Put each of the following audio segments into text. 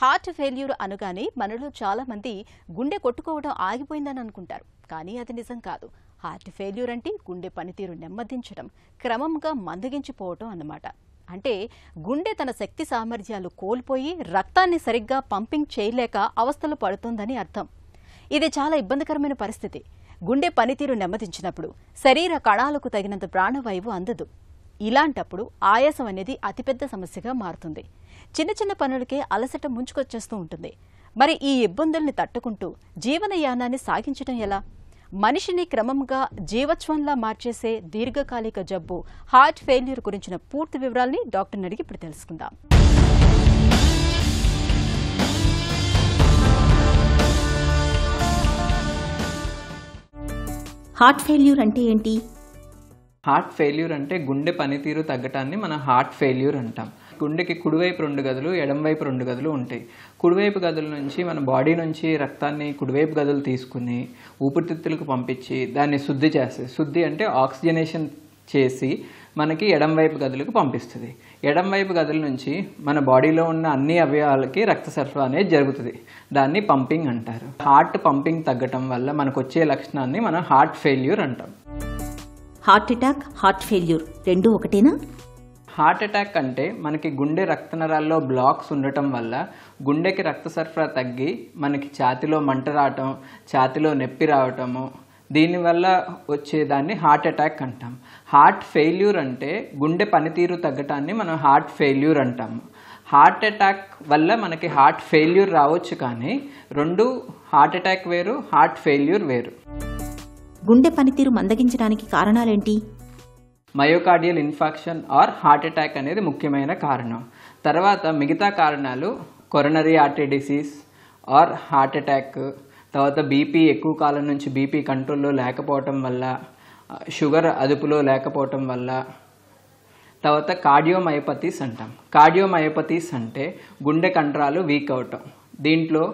Heart failure అనగానే మనలో చాలా మంది గుండె కొట్టుకోవడం ఆగిపోయిందని అనుకుంటారు. కానీ అది నిజం కాదు. హార్ట్ ఫెయిల్యూర్ అంటే గుండె పనితీరు నెమ్మదించడం, క్రమంగా మందగించిపోవడం అన్నమాట. అంటే గుండె తన శక్తి సామర్థ్యాలు కోల్పోయి రక్తాన్ని సరిగ్గా పంపింగ్ చేయలేక అవస్థలు పడుతోందని అర్థం. ఇది చాలా ఇబ్బందికరమైన పరిస్థితి. గుండె పనితీరు నెమ్మదించినప్పుడు శరీర కణాలకు తగినంత ప్రాణవాయువు అందదు. ఇలాంటప్పుడు ఆయాసం అనేది అతిపెద్ద సమస్యగా మారుతుంది. చిన్న చిన్న పనులకే అలసట ముంచుకొచ్చేస్తూ ఉంటుంది. మరి ఈ ఇబ్బందుల్ని తట్టుకుంటూ జీవనయానాన్ని సాగించడం ఎలా? మనిషిని క్రమంగా జీవత్వంలా మార్చేసే దీర్ఘకాలిక జబ్బు హార్ట్ ఫెయిల్యూర్ గురించిన పూర్తి వివరాల్ని డాక్టర్ని అడిగి ఇప్పుడు తెలుసుకుందాం. హార్ట్ ఫెయిల్యూర్ అంటే ఏంటి? హార్ట్ ఫెయిల్యూర్ అంటే గుండె పనితీరు తగ్గటాన్ని మనం హార్ట్ ఫెయిల్యూర్ అంటాం. గుండెకి కుడివైపు 2 గదులు, ఎడమవైపు 2 గదులు ఉంటాయి. కుడివైపు గదుల నుంచి మన బాడీ నుంచి రక్తాన్ని కుడివైపు గదులు తీసుకుని ఊపిరితిత్తులకు పంపించి దాన్ని శుద్ధి చేస్తుంది. శుద్ధి అంటే ఆక్సిజనేషన్ చేసి మనకి ఎడమవైపు గదులకు పంపిస్తుంది. ఎడమవైపు గదుల నుంచి మన బాడీలో ఉన్న అన్ని అవయవాలకి రక్త సరఫరా అనేది జరుగుతుంది. దాన్ని పంపింగ్ అంటారు. హార్ట్ పంపింగ్ తగ్గటం వల్ల మనకు వచ్చే లక్షణాన్ని మనం హార్ట్ ఫెయిల్యూర్ అంటాం. హార్ట్ అటాక్, హార్ట్ ఫెయిల్యూర్ రెండు ఒకటేనా? హార్ట్ అటాక్ అంటే మనకి గుండె రక్తనరాల్లో బ్లాక్స్ ఉండటం వల్ల గుండెకి రక్త సరఫరా తగ్గి మనకి ఛాతిలో మంట రావటం, ఛాతిలో నొప్పి రావటము, దీనివల్ల వచ్చేదాన్ని హార్ట్ అటాక్ అంటాం. హార్ట్ ఫెయిల్యూర్ అంటే గుండె పనితీరు తగ్గటాన్ని మనం హార్ట్ ఫెయిల్యూర్ అంటాము. హార్ట్ అటాక్ వల్ల మనకి హార్ట్ ఫెయిల్యూర్ రావచ్చు, కానీ రెండు హార్ట్ అటాక్ వేరు, హార్ట్ ఫెయిల్యూర్ వేరు. గుండె పనితీరు మందగించడానికి కారణాలేంటి? Myocardial infarction or heart attack అనేది ముఖ్యమైన కారణం. తర్వాత మిగతా కారణాలు coronary artery disease or heart attack, తర్వాత బీపీ ఎక్కువ కాలం నుంచి బీపీ కంట్రోల్లో లేకపోవటం వల్ల, షుగర్ అదుపులో లేకపోవటం వల్ల, తర్వాత కార్డియోమయోపతీస్ అంటాం. కార్డియోమయోపతీస్ అంటే గుండె కండరాలు వీక్ అవటం. దీంట్లో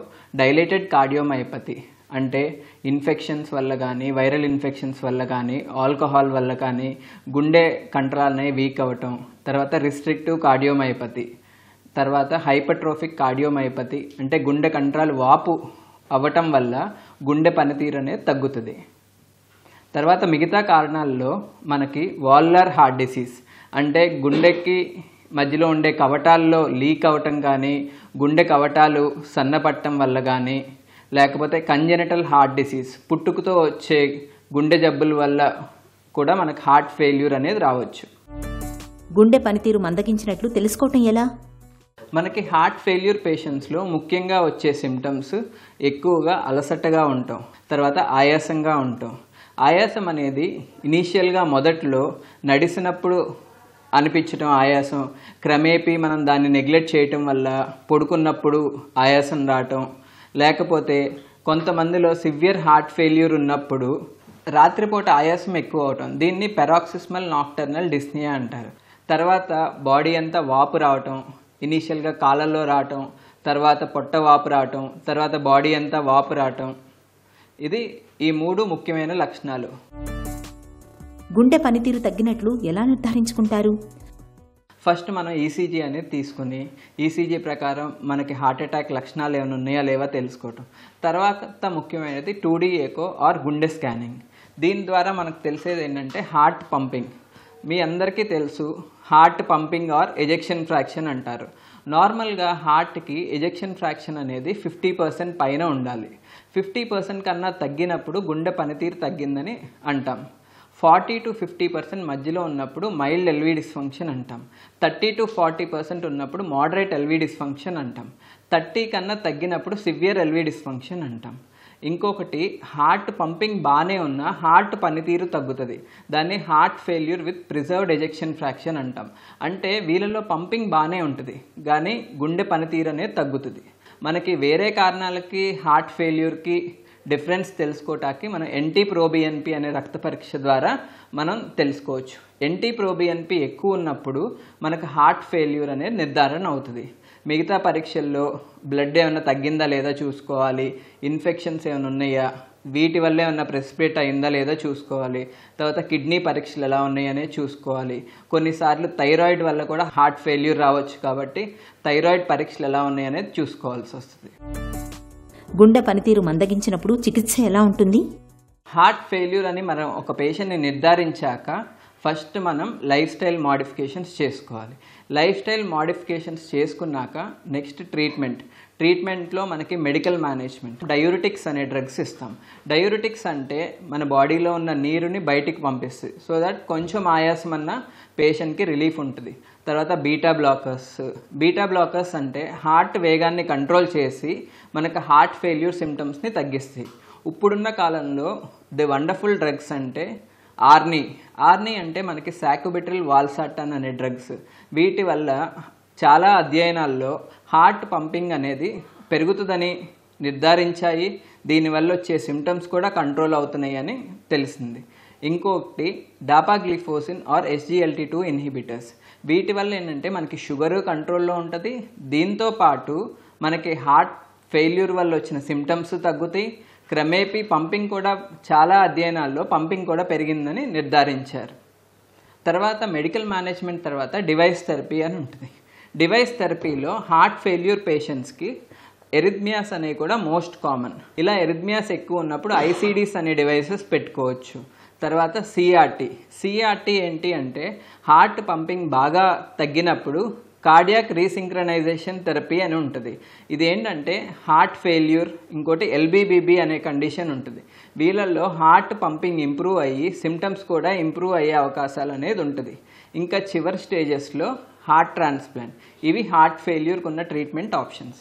డైలేటెడ్ కార్డియోమయోపతి అంటే ఇన్ఫెక్షన్స్ వల్ల కానీ, వైరల్ ఇన్ఫెక్షన్స్ వల్ల కానీ, ఆల్కహాల్ వల్ల కానీ గుండె కండరాలనే వీక్ అవ్వటం. తర్వాత రిస్ట్రిక్టివ్ కార్డియోమయోపతి, తర్వాత హైపర్ట్రోఫిక్ కార్డియోమయోపతి అంటే గుండె కండరాలు వాపు అవ్వటం వల్ల గుండె పనితీరు అనేది తగ్గుతుంది. తర్వాత మిగతా కారణాల్లో మనకి వాల్వులర్ హార్ట్ డిసీజ్ అంటే గుండెకి మధ్యలో ఉండే కవటాల్లో లీక్ అవ్వటం కానీ, గుండె కవటాలు సన్నపట్టడం వల్ల కానీ, లేకపోతే కంజెనిటల్ హార్ట్ డిసీజ్ పుట్టుకతో వచ్చే గుండె జబ్బుల వల్ల కూడా మనకు హార్ట్ ఫెయిల్యూర్ అనేది రావచ్చు. గుండె పనితీరు మందగించినట్లు తెలుసుకోవటం ఎలా? మనకి హార్ట్ ఫెయిల్యూర్ పేషెంట్స్లో ముఖ్యంగా వచ్చే సిమ్టమ్స్ ఎక్కువగా అలసటగా ఉంటాం, తర్వాత ఆయాసంగా ఉంటాం. ఆయాసం అనేది ఇనీషియల్గా మొదట్లో నడిసినప్పుడు అనిపించడం ఆయాసం, క్రమేపీ మనం దాన్ని నెగ్లెక్ట్ చేయటం వల్ల పడుకున్నప్పుడు ఆయాసం రావటం, లేకపోతే కొంతమందిలో సివియర్ హార్ట్ ఫెయిల్యూర్ ఉన్నప్పుడు రాత్రిపూట ఆయాసం ఎక్కువ అవటం. దీన్ని పెరాక్సిస్మల్ నాక్టర్నల్ డిస్నియా అంటారు. తర్వాత బాడీ అంతా వాపు రావటం, ఇనీషియల్గా కాళ్ళల్లో రావటం, తర్వాత పొట్ట వాపు రావటం, తర్వాత బాడీ అంతా వాపు రావటం. ఇది ఈ 3 ముఖ్యమైన లక్షణాలు. గుండె పనితీరు తగ్గినట్లు ఎలా నిర్ధారించుకుంటారు? ఫస్ట్ మనం ఈసీజీ అనేది తీసుకుని ఈసీజీ ప్రకారం మనకి హార్ట్ అటాక్ లక్షణాలు ఏమైనా ఉన్నాయా లేవా తెలుసుకోవటం. తర్వాత ముఖ్యమైనది 2D ఎకో ఆర్ గుండె స్కానింగ్. దీని ద్వారా మనకు తెలిసేది ఏంటంటే హార్ట్ పంపింగ్. మీ అందరికీ తెలుసు, heart pumping or ejection fraction అంటారు. నార్మల్గా హార్ట్కి ఎజెక్షన్ ఫ్రాక్షన్ అనేది 50% పైన ఉండాలి. 50% కన్నా తగ్గినప్పుడు గుండె పనితీరు తగ్గిందని అంటాం. 40 to 50% మధ్యలో ఉన్నప్పుడు మైల్డ్ ఎల్వీ డిస్ఫంక్షన్ అంటాం. 30 to 40% ఉన్నప్పుడు మోడరేట్ ఎల్వీ డిస్ఫంక్షన్ అంటాం. 30 కన్నా తగ్గినప్పుడు సివియర్ ఎల్వీ డిస్ఫంక్షన్ అంటాం. ఇంకొకటి, హార్ట్ పంపింగ్ బాగానే ఉన్నా హార్ట్ పనితీరు తగ్గుతుంది. దాన్ని heart failure with preserved ejection fraction అంటాం. అంటే వీళ్ళలో పంపింగ్ బాగానే ఉంటుంది కానీ గుండె పనితీరు అనేది తగ్గుతుంది. మనకి వేరే కారణాలకి హార్ట్ ఫెయిల్యూర్కి డిఫరెన్స్ తెలుసుకోవటానికి మనం NT-proBNP అనే రక్త పరీక్ష ద్వారా మనం తెలుసుకోవచ్చు. NT-proBNP ఎక్కువ ఉన్నప్పుడు మనకు హార్ట్ ఫెయిల్యూర్ అనేది నిర్ధారణ అవుతుంది. మిగతా పరీక్షల్లో బ్లడ్ ఏమైనా తగ్గిందా లేదా చూసుకోవాలి, ఇన్ఫెక్షన్స్ ఏమైనా ఉన్నాయా, వీటి వల్లే ఏమన్నా ప్రెసిపిటేట్ అయిందా లేదా చూసుకోవాలి. తర్వాత కిడ్నీ పరీక్షలు ఎలా ఉన్నాయి అనేది చూసుకోవాలి. కొన్నిసార్లు థైరాయిడ్ వల్ల కూడా హార్ట్ ఫెయిల్యూర్ రావచ్చు కాబట్టి థైరాయిడ్ పరీక్షలు ఎలా ఉన్నాయి అనేది చూసుకోవాల్సి వస్తుంది. గుండె పనితీరు మందగించినప్పుడు చికిత్స ఎలా ఉంటుంది? హార్ట్ ఫెయిల్యూర్ అని మనం ఒక పేషెంట్ని నిర్ధారించాక ఫస్ట్ మనం లైఫ్ స్టైల్ మోడిఫికేషన్స్ చేసుకోవాలి. లైఫ్ స్టైల్ మోడిఫికేషన్స్ చేసుకున్నాక నెక్స్ట్ ట్రీట్మెంట్లో మనకి మెడికల్ మేనేజ్మెంట్, డయూరిటిక్స్ అనే డ్రగ్స్ ఇస్తాం. డయూరిటిక్స్ అంటే మన బాడీలో ఉన్న నీరుని బయటికి పంపిస్తుంది, సో దట్ కొంచెం ఆయాసం అన్న పేషెంట్కి రిలీఫ్ ఉంటుంది. తర్వాత బీటా బ్లాకర్స్ అంటే హార్ట్ వేగాన్ని కంట్రోల్ చేసి మనకు హార్ట్ ఫెయిల్యూర్ సిమ్టమ్స్ని తగ్గిస్తాయి. ఇప్పుడున్న కాలంలో ది వండర్ఫుల్ డ్రగ్స్ అంటే ఆర్నీ అంటే మనకి సాక్యుబిట్రిల్ వాల్సార్టన్ అనే డ్రగ్స్. వీటి వల్ల చాలా అధ్యయనాల్లో హార్ట్ పంపింగ్ అనేది పెరుగుతుందని నిర్ధారించాయి. దీనివల్ల వచ్చే సిమ్టమ్స్ కూడా కంట్రోల్ అవుతున్నాయి అని తెలిసింది. ఇంకొకటి డాపాగ్లిఫోసిన్ ఆర్ SGLT2 ఇన్హిబిటర్స్. వీటి వల్ల ఏంటంటే మనకి షుగర్ కంట్రోల్లో ఉంటుంది, దీంతో పాటు మనకి హార్ట్ ఫెయిల్యూర్ వల్ల వచ్చిన సిమ్టమ్స్ తగ్గుతాయి. క్రమేపీ పంపింగ్ కూడా చాలా అధ్యయనాల్లో పంపింగ్ కూడా పెరిగిందని నిర్ధారించారు. తర్వాత మెడికల్ మేనేజ్మెంట్ తర్వాత డివైస్ థెరపీ అని ఉంటుంది. డివైస్ థెరపీలో హార్ట్ ఫెయిల్యూర్ పేషెంట్స్కి ఎరిథ్మియాస్ అనేవి కూడా మోస్ట్ కామన్. ఇలా ఎరిథ్మియాస్ ఎక్కువ ఉన్నప్పుడు ICDs అనే డివైసెస్ పెట్టుకోవచ్చు. తర్వాత సిఆర్టీ ఏంటి అంటే హార్ట్ పంపింగ్ బాగా తగ్గినప్పుడు కార్డియాక్ రీసింక్రనైజేషన్ థెరపీ అని ఉంటుంది. ఇది ఏంటంటే హార్ట్ ఫెయిల్యూర్, ఇంకోటి LBBB అనే కండిషన్ ఉంటుంది. వీళ్ళల్లో హార్ట్ పంపింగ్ ఇంప్రూవ్ అయ్యి సిమ్టమ్స్ కూడా ఇంప్రూవ్ అయ్యే అవకాశాలు అనేది ఉంటుంది. ఇంకా చివరి స్టేజెస్లో హార్ట్ ట్రాన్స్ప్లాంట్. ఇవి హార్ట్ ఫెయిల్యూర్కి ఉన్న ట్రీట్మెంట్ ఆప్షన్స్.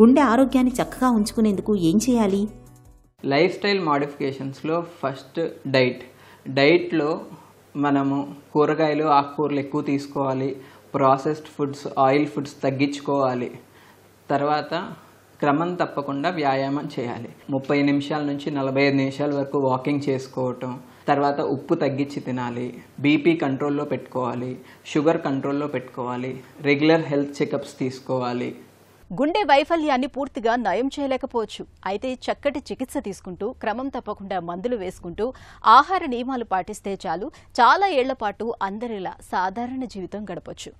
గుండె ఆరోగ్యాన్ని చక్కగా ఉంచుకునేందుకు ఏం చేయాలి? లైఫ్ స్టైల్ మోడిఫికేషన్స్లో ఫస్ట్ డైట్లో మనము కూరగాయలు ఆకుకూరలు ఎక్కువ తీసుకోవాలి. ప్రాసెస్డ్ ఫుడ్స్, ఆయిల్ ఫుడ్స్ తగ్గించుకోవాలి. తర్వాత క్రమం తప్పకుండా వ్యాయామం చేయాలి. 30 నిమిషాల నుంచి 45 నిమిషాల వరకు వాకింగ్ చేసుకోవటం. తర్వాత ఉప్పు తగ్గించి తినాలి. బీపీ కంట్రోల్లో పెట్టుకోవాలి. షుగర్ కంట్రోల్లో పెట్టుకోవాలి. రెగ్యులర్ హెల్త్ చెకప్స్ తీసుకోవాలి. గుండె వైఫల్యాన్ని పూర్తిగా నయం చేయలేకపోవచ్చు. అయితే చక్కటి చికిత్స తీసుకుంటూ క్రమం తప్పకుండా మందులు వేసుకుంటూ ఆహార నియమాలు పాటిస్తే చాలు, చాలా ఏళ్ల పాటు అందరిలా సాధారణ జీవితం గడపొచ్చు.